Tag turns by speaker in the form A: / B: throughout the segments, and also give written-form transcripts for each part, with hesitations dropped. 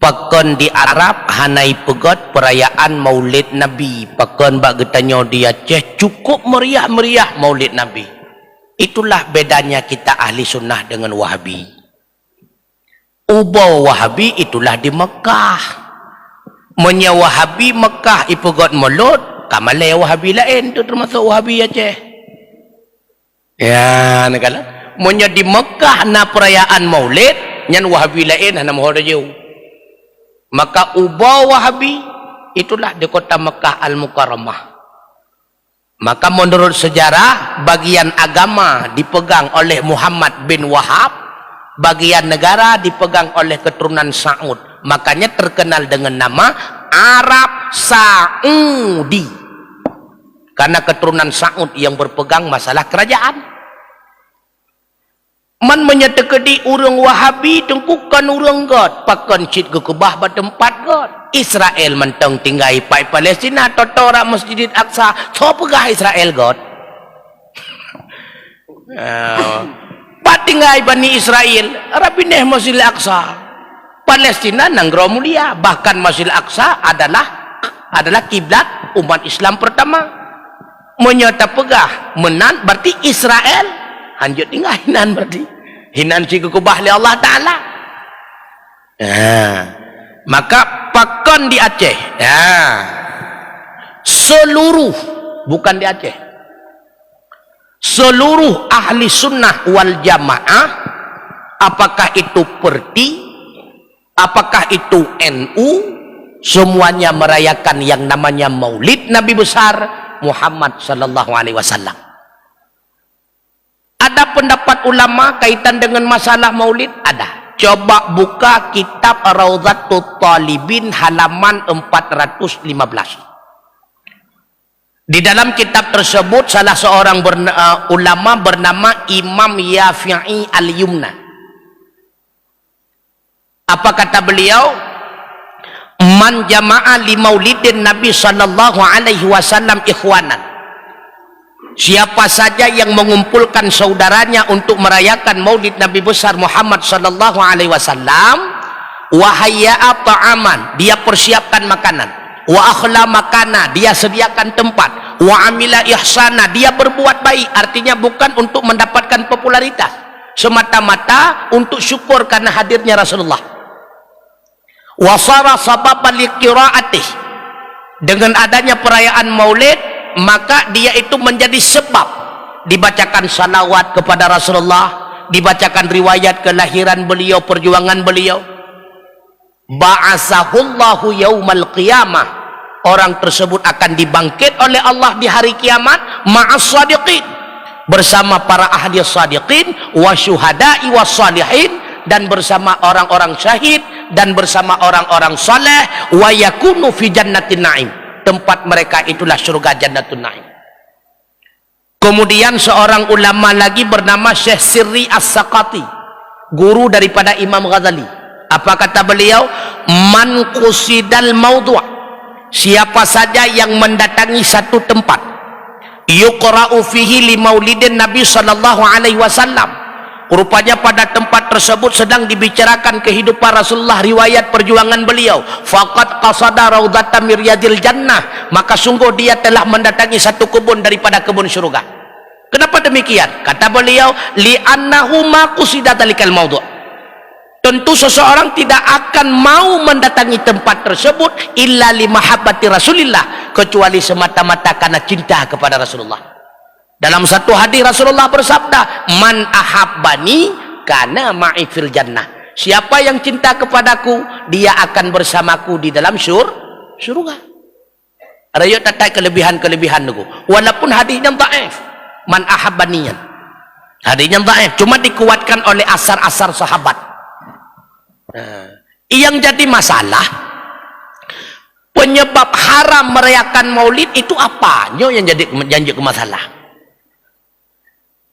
A: pakon di Arab hanai pegot perayaan Maulid Nabi. Pakon bak getanyo di Aceh cukup meriah-meriah Maulid Nabi. Itulah bedanya kita ahli sunnah dengan Wahabi. Ubau Wahabi itulah di Mekah. Menya Wahabi Mekah ipegot Maulud, kamalai Wahabi lain tu termasuk Wahabi Aceh. Ya, nakala. Menya di Mekah na perayaan Maulid, nyan Wahabi lain hana mohon jauh. Maka ubau Wahabi itulah di kota Mekah Al-Mukarramah. Maka menurut sejarah bagian agama dipegang oleh Muhammad bin Wahab, bagian negara dipegang oleh keturunan Saud. Makanya terkenal dengan nama Arab Saudi. Karena keturunan Saud yang berpegang masalah kerajaan. Man menyetekedi urang Wahabi tengkukan urang God, pakan cit ke kebah bertempat God. Israel mentang tinggai pai Palestina totora Masjid Aqsa, so pegah Israel God. Pat tinggai Bani Israel, rapineh Masjid Aqsa. Palestina nanggro mulia, bahkan Masjid Aqsa adalah kiblat umat Islam pertama. Menyata pegah menan berarti Israel hanjut tinggal hinan berarti hinan si kekubah li Allah Ta'ala. Maka pakon di Aceh seluruh, bukan di Aceh, seluruh ahli sunnah wal jamaah, apakah itu Perti, apakah itu NU, semuanya merayakan yang namanya Maulid Nabi besar Muhammad sallallahu alaihi wasallam. Ada pendapat ulama kaitan dengan masalah Maulid? Ada. Coba buka kitab Raudhatut Talibin halaman 415. Di dalam kitab tersebut salah seorang ulama bernama Imam Yafi'i Al-Yumna. Apa kata beliau? Man jama'a li maulidin Nabi sallallahu alaihi wasallam ikhwanan. Siapa saja yang mengumpulkan saudaranya untuk merayakan Maulid Nabi besar Muhammad sallallahu alaihi wasallam, wa hayya'a ta'aman, dia persiapkan makanan, wa akhla makana, dia sediakan tempat, wa amila ihsana, dia berbuat baik, artinya bukan untuk mendapatkan popularitas, semata-mata untuk syukur karena hadirnya Rasulullah. Wasara sababan liqiraatih, dengan adanya perayaan Maulid maka dia itu menjadi sebab dibacakan salawat kepada Rasulullah, dibacakan riwayat kelahiran beliau, perjuangan beliau. Ba'asahullahu yaumal qiyamah, orang tersebut akan dibangkit oleh Allah di hari kiamat ma'as sadiqin, bersama para ahli sadiqin wa syuhada'i was salihin, dan bersama orang-orang syahid dan bersama orang-orang saleh, wa yakunu fi jannatin na'im, tempat mereka itulah surga Jannatun Na'im. Kemudian seorang ulama lagi bernama Syekh Sirri As-Saqati, guru daripada Imam Ghazali. Apa kata beliau? Man qusidal maudhu', siapa saja yang mendatangi satu tempat yuqra'u fihi li maulidin Nabi sallallahu alaihi wasallam, rupanya pada tempat tersebut sedang dibicarakan kehidupan Rasulullah, riwayat perjuangan beliau, faqad qasada raudhatan min riyadil jannah, maka sungguh dia telah mendatangi satu kebun daripada kebun syurga. Kenapa demikian? Kata beliau, li'annahu ma qusida dalikal maudhu', tentu seseorang tidak akan mau mendatangi tempat tersebut illa li mahabbati Rasulillah, kecuali semata-mata karena cinta kepada Rasulullah. Dalam satu hadis Rasulullah bersabda, man ahabbani kana ma'i fil jannah, siapa yang cinta kepadaku dia akan bersamaku di dalam surga. Rayot tatai kelebihan-kelebihan niku, walaupun hadisnya dhaif. Man ahabbaniyan, hadisnya dhaif, cuma dikuatkan oleh asar-asar sahabat. Yang jadi masalah, penyebab haram merayakan Maulid itu apanya yang jadi masalah?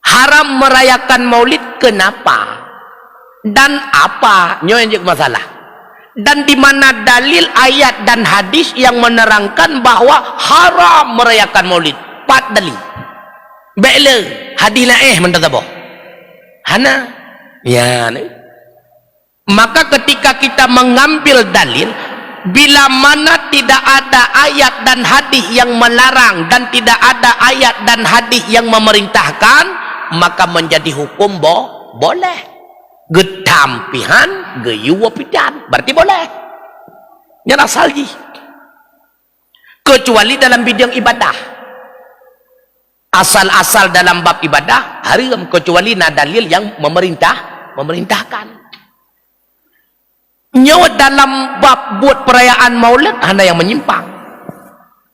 A: Haram merayakan Maulid kenapa? Dan apa yang jadi masalah? Dan di mana dalil ayat dan hadis yang menerangkan bahwa haram merayakan Maulid? 4 dalil. Baiklah, hadis lain mentadabah. Hana. Ya, ni. Maka ketika kita mengambil dalil, bila mana tidak ada ayat dan hadis yang melarang dan tidak ada ayat dan hadis yang memerintahkan, maka menjadi hukum boleh. Getampihan geyuwa pidan, berarti boleh. Nyerah salji. Kecuali dalam bidang ibadah. Asal-asal dalam bab ibadah haram, kecuali dalil yang memerintahkan. Nyawa dalam bab buat perayaan Maulid hanya yang menyimpang.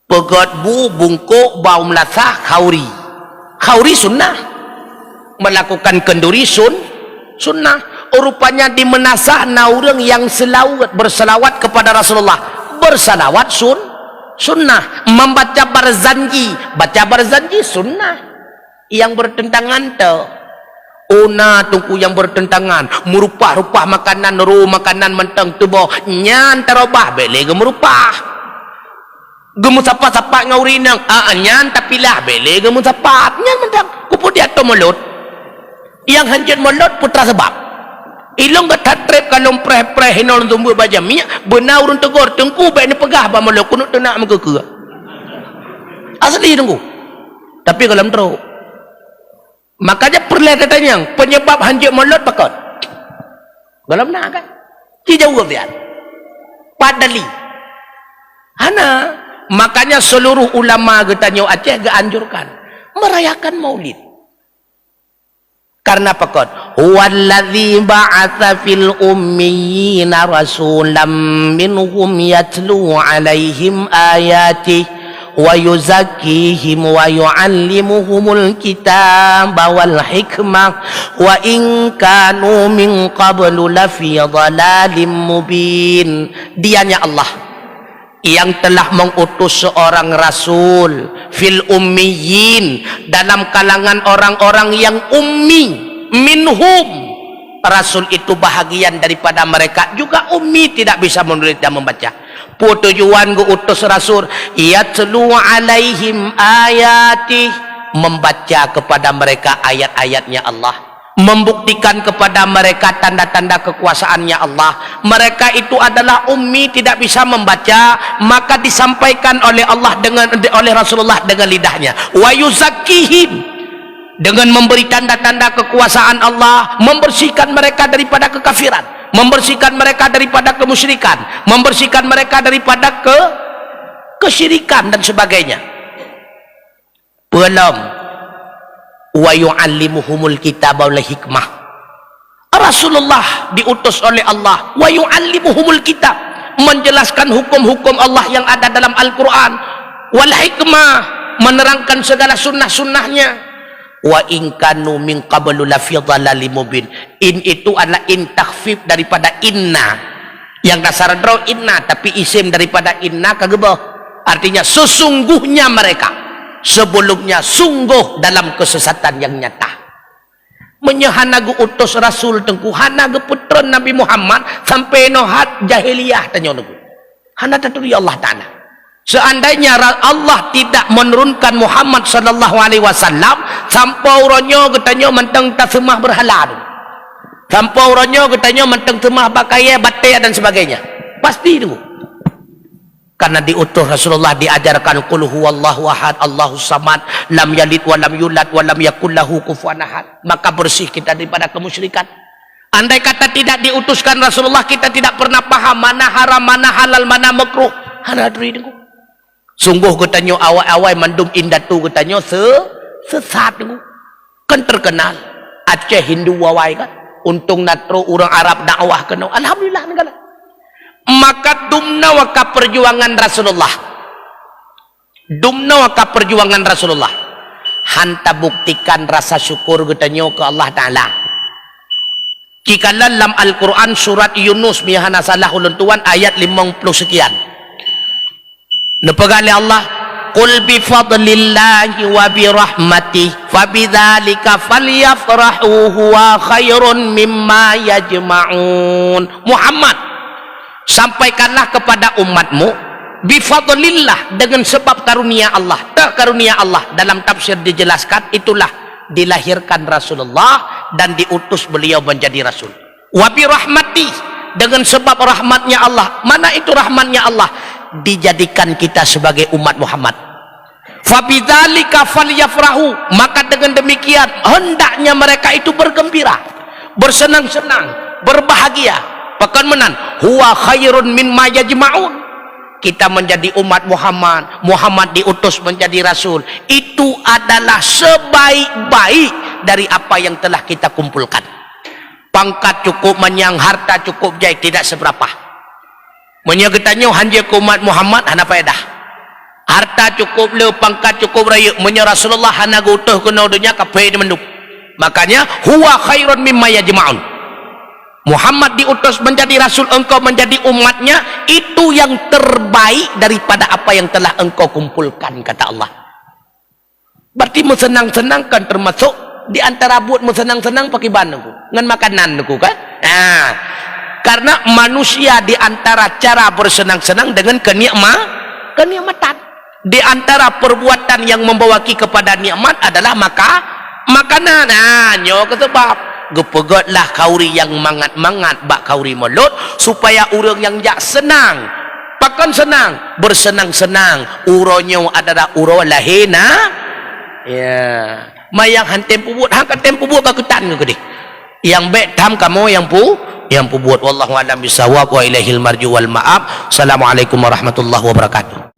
A: Pegat bu bungkuk bau melasah khauri. Khauri sunnah. Melakukan kenduri sunnah. Rupanya di menasah naurang yang berselawat kepada Rasulullah. Berselawat sunnah. Membaca barzanji. Baca barzanji sunnah. Yang bertentangan tu. Una tungku yang bertentangan, merupah-rupah makanan makanan mentang tubuh nyan terobah bele gemerupah. Gemu sapa-sapa ngaurinang, nyan tapilah bele gemu sapa nyan mentang kupu dia to mulut. Yang hanjut mulut putra sebab. Ilong gat trip kalau preh-preh hinol tumbuh baja minyak benau urun tegor tengku baik ni pegah ba mulut kunut tenak mengke. Asli tunggu. Tapi kalau teruk makanya perlihatannya penyebab hanjut mulut pakot. Belum nak kan? Jauh dia. Padali. Hana. Makanya seluruh ulama getanya Aceh anjurkan merayakan Maulid. Karena pakot. Huwallazi ba'atsa fil ummiyina rasulam minhum yatlu 'alaihim ayatihi wa yuzakkihim wa yu'allimuhumul kitaba wal hikmah wa in kanu min qablu lafi dhalalim mubin. Dianya Allah yang telah mengutus seorang rasul fil ummiyin, dalam kalangan orang-orang yang ummi. Minhum, rasul itu bahagian daripada mereka juga ummi, tidak bisa menulis dan membaca. Tujuan gue utus rasul yatlu alaihim ayati, membaca kepada mereka ayat-ayatnya Allah, membuktikan kepada mereka tanda-tanda kekuasaannya Allah. Mereka itu adalah ummi, tidak bisa membaca, maka disampaikan oleh Allah oleh Rasulullah dengan lidahnya. Wa yuzakkihim, dengan memberi tanda-tanda kekuasaan Allah, membersihkan mereka daripada kekafiran, membersihkan mereka daripada kemusyrikan, membersihkan mereka daripada kesyirikan dan sebagainya. Belum. Wa yu'allimuhumul kitaba wal hikmah. Rasulullah diutus oleh Allah. Wa yu'allimuhumul kitab, menjelaskan hukum-hukum Allah yang ada dalam Al-Quran. Wal hikmah, menerangkan segala sunnah-sunnahnya. Wa in kanu min qablu lafi dhalalim mubin. In itu adalah in takhfif daripada inna, yang dasar draw inna, tapi isim daripada inna kagebah, artinya sesungguhnya mereka sebelumnya sungguh dalam kesesatan yang nyata. Menyahanagu utus rasul tengku hanagu putra Nabi Muhammad sampai nohat jahiliyah tanya nagu hana taturi Allah Ta'ala. Seandainya Allah tidak menurunkan Muhammad sallallahu alaihi wasallam, sampai orangnya katanya mentang tasmah berhala, sampai orangnya katanya mentang temah pakai batai dan sebagainya, pasti itu. Karena diutus Rasulullah diajarkan qul huwallahu ahad Allahus samad lam yalid wa lam yulad wa lam yakul lahu kufuwan ahad, maka bersih kita daripada kemusyrikan. Andai kata tidak diutuskan Rasulullah, kita tidak pernah paham mana haram, mana halal, mana makruh. Hana diri itu. Sungguh katanya awal-awal mandum indatu katanya sesat itu. Kan terkenal Aceh Hindu wawai kan. Untung natro orang Arab dakwah kena. Alhamdulillah negara. Maka dumna waka perjuangan Rasulullah. Dumna waka perjuangan Rasulullah. Hanta buktikan rasa syukur katanya ke Allah Ta'ala. Jika dalam Al-Quran surat Yunus mihana salah ulun tuan ayat 50 sekian. Nepegali Allah, qul bi fadlillahi wa bi rahmatihi fabidzalika falyafrahu huwa khairun mimma yajma'un. Muhammad, sampaikanlah kepada umatmu bi fadlillah, dengan sebab karunia Allah. Tak karunia Allah dalam tafsir dijelaskan itulah dilahirkan Rasulullah dan diutus beliau menjadi rasul. Wa bi rahmati, dengan sebab rahmatnya Allah. Mana itu rahmatnya Allah? Dijadikan kita sebagai umat Muhammad. Fa bidzalika falyafrahu, maka dengan demikian hendaknya mereka itu bergembira, bersenang-senang, berbahagia. Bahkan menan, huwa khairun mimma yajma'un. Kita menjadi umat Muhammad, Muhammad diutus menjadi rasul, itu adalah sebaik-baik dari apa yang telah kita kumpulkan. Pangkat cukup menyang, harta cukup jai, tidak seberapa. Menyagetanya hanya ke umat Muhammad hana faedah. Harta cukup le, pangkat cukup raya, menya Rasulullah hana gutuh kena dunia kapai menduk. Makanya huwa khairun mimma yajma'un. Muhammad diutus menjadi rasul, engkau menjadi umatnya, itu yang terbaik daripada apa yang telah engkau kumpulkan, kata Allah. Berarti mensenang-senangkan termasuk di antara buat mensenang-senang pakai bahan aku, ngan makanan aku kan? Nah, karena manusia di antara cara bersenang-senang dengan kenikmatan. Di antara perbuatan yang membawa kepada nikmat adalah makanan. Nah, nyo ke sebab gepegotlah kauri yang mangat-mangat bak kauri mulut supaya orang yang jak senang, pakan senang, bersenang-senang. Uronyo adalah uro lahina. Ya, mayang han tempu buat, han kan tempu buat kakutan ke dik. Yang baik tam kamu yang pu buat. Wallahu a'lam bissawab wa ilaihil marju wal ma'ab. Assalamualaikum warahmatullahi wabarakatuh.